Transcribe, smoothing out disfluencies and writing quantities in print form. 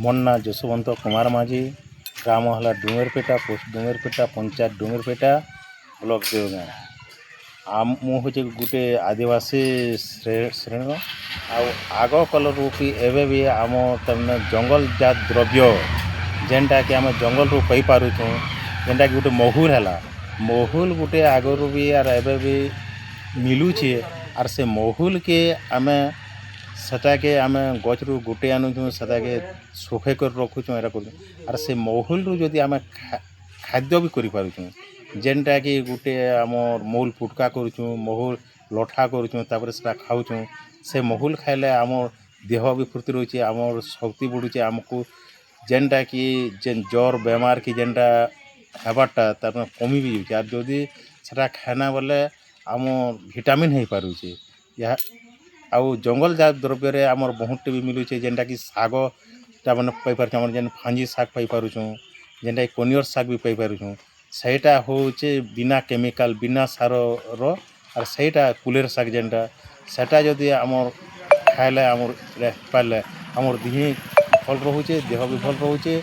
मोर ना जशवंत कुमार माझी, ग्राम है डुंगरपेटा, पोस्ट डुंगरपेटा, पंचायत डुंगरपेटा, ब्लॉक देवगाँ। मु हूँ गोटे आदिवासी श्रेणी आग कलर भी एवं भी आम तमें जंगल जात द्रव्य जेनटा कि आम जंगल रू पाई पारुछूँ, जेनटा कि गोटे महुल है, महुल गोटे आगरू भी आर एवं भी मिलूचे। आर से महुल के आम सेटा के आम गचरू गोटे आनुछूँ, सेटा के सुखे कर रखुछूँ, एरा कर आर से महुल रू जदि आम खाद्य भी करि पारुछूँ, जेनटा कि गोटे आम महुल पुटका करुछूँ, महुल लठा करुछूँ, तापर सेटा खाऊछूँ। से महुल खाइले आम देह भी फुर्ती रोचे, आम शक्ति बढ़ुचे, आमको जेनटा कि जेन जर बेमार कि जेनटा हेबारटा तार कमी भी जाऊँचे। आर जदि सेटा खाना बोले आम विटामिन हो पारुचे। या आउ जंगल जात द्रव्य आमर बहुत भी मिलूचे, जेनटा कि साग मैंने पाई पारुछूँ, आम जेन फांजी साग पाई पारुछूँ, जेनटा कि कनियर साग भी पाई पारुछूँ। सेटा होचे बिना केमिकल बिना सार रो, आर सेटा कुलेर साग जेनटा सेटा जदि आमर खाइले आमर पाइले आमर देह भल रोचे, देह भी भल रोचे।